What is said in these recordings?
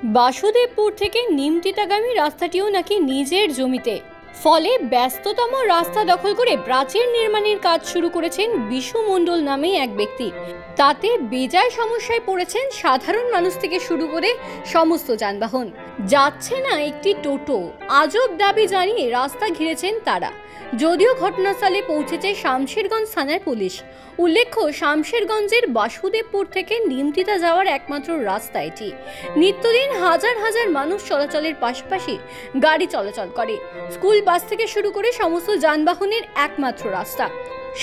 বাসুদেবপুর থেকে নিমতিতাগামী রাস্তাটিও নাকি নিজের জমিতে, ফলে ব্যস্ততম রাস্তা দখল করে প্রাচীর নির্মাণের কাজ শুরু করেছেন বিশু মণ্ডল নামে এক ব্যক্তি। তাতে বেজায় সমস্যায় পড়েছেন সাধারণ মানুষ থেকে শুরু করে সমস্ত যানবাহন। যাচ্ছে না একটি টোটো। আজব দাবি জানিয়ে রাস্তা ঘিরেছেন তারা। যদিও ঘটনাস্থলে পৌঁছেছে শামশেরগঞ্জ থানার পুলিশ। উল্লেখ্য, শামশেরগঞ্জের বাসুদেবপুর থেকে নিমতিতা যাওয়ার একমাত্র রাস্তা এটি। নিত্যদিন হাজার হাজার মানুষ চলাচলের পাশাপাশি গাড়ি চলাচল করে। স্কুল বাস থেকে শুরু করে সমস্ত যানবাহনের একমাত্র রাস্তা।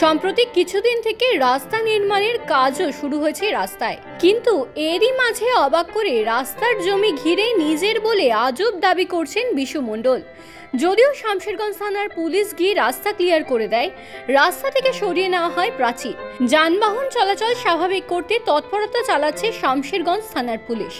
সম্প্রতি কিছুদিন থেকে রাস্তা নির্মাণের কাজও শুরু হয়েছে রাস্তায়, কিন্তু এরই মাঝে অবাক করে রাস্তার জমি ঘিরে নিজের বলে আজব দাবি করছেন বিশু মণ্ডল। যদিও শামশেরগঞ্জ থানার পুলিশ গিয়ে রাস্তা ক্লিয়ার করে দেয়, রাস্তা থেকে সরিয়ে নেওয়া হয় প্রাচীর। যানবাহন চলাচল স্বাভাবিক করতে তৎপরতা চালাচ্ছে শামশেরগঞ্জ থানার পুলিশ।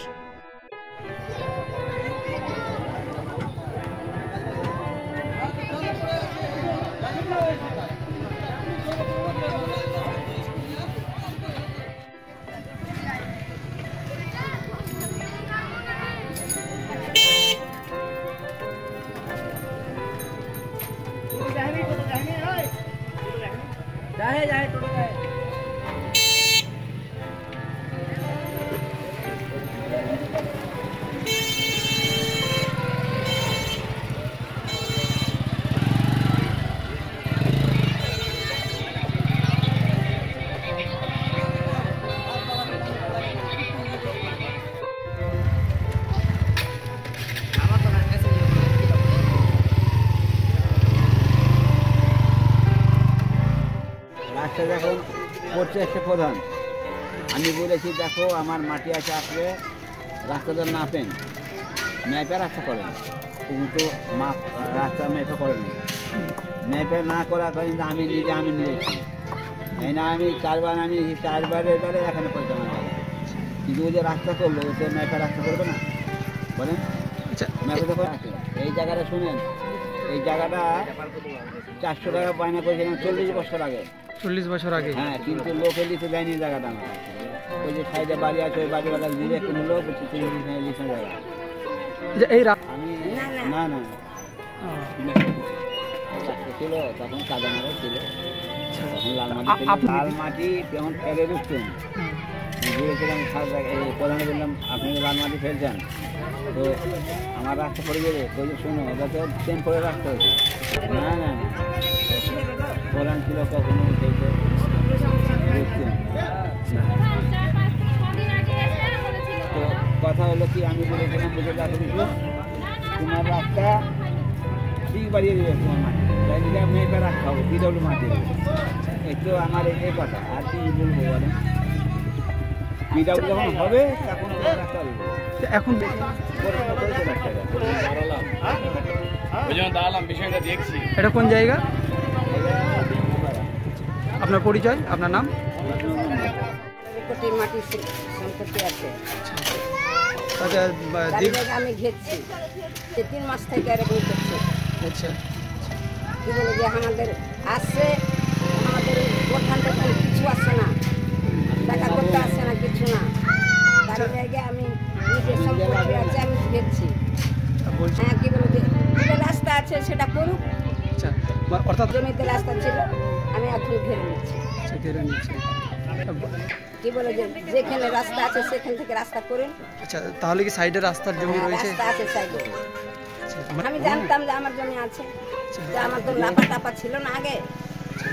যখন করছে একটা প্রধান, আমি বলেছি দেখো আমার মাটি আছে, আসলে রাস্তাটা নাপেন, ম্যাপে রাস্তা করেন, কিন্তু মাপ রাস্তা ম্যাপে করেন, ম্যাপে না করা কিন্তু আমি নিয়েছি। এই না আমি চারবারে এখানে পয়সা আমার, কিন্তু ওই যে রাস্তা করলো সে ম্যাপে রাস্তা করবে না, বলেন? ম্যাপে তো আছে। এই জায়গাটা শুনেন, এই জায়গাটা 400 টাকা বায়না করেছিলাম 40 বছর আগে। 40 বছর আগে? হ্যাঁ, কিন্তু লোকে লিখে দেয়নি জায়গাটা। আমার ওই যে সাইডে বাড়ি আছে, ওই বাড়িওয়ালা দিলে কোনো লোক লিখে জায়গা। আমি না ছিল তখন কাদা মারা ছিল, তখন লাল মাটি যেমন ফেলে ঢুকতেন, ঘুরেছিলাম এই প্রধানে বললাম আপনি লাল মাটি ফেলছেন তো আমার রাস্তা পড়ে যাবে। ওই যে শোনো ওটা তো চেঞ্জ করে রাখতে হয়েছে। না না প্রধান ছিল কখনো দেখতেন। তো কথা হলো কি, আমি বলেছিলাম বুঝে যাবো তোমার রাস্তা ঠিক বাড়িয়ে দেবে, তোমার মাটি তাই নিজে মেয়েটা রাখতে হবে, বিডব্লিউ মাটি একটু আমার এই কথা। আর কি বলবো বলেন, বিডব্লিউ যখন হবে তখন রাস্তা দেবো। এখন এটা কোন জায়গা? আপনার পরিচয়, আপনার নাম? মাটির সম্পত্তি আছে, আচ্ছা আমি ঘেরছি 3 মাস থেকে এরকম করছে। আচ্ছা, কি বলে যে আমাদের আসছে, আমাদের ওখান থেকে কিছু আসছে না, টাকা করতে আসছে না, কিছু না। তার জায়গায় আমি নিজের সম্পত্তি আছে, আমি ঘেরছি। হ্যাঁ, কি বলে যে রাস্তা আছে সেটা করুক। আচ্ছা, অর্থাৎ জমিতে রাস্তা ছিল, আমি এখন ঘেরে নিচ্ছি। কি বলে যে যেখানে রাস্তা আছে সেখান থেকে রাস্তা করুন। আচ্ছা, তাহলে কি সাইডে রাস্তার জমি রয়েছে? রাস্তা আছে সাইডে। আমি জানতাম যে আমার জমি আছে, যে আমার তো লাপা টাপা ছিল না আগে,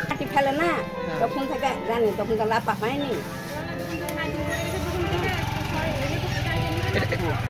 মাটি ফেলে না, তখন থেকে জানি, তখন তো লাপা হয়নি।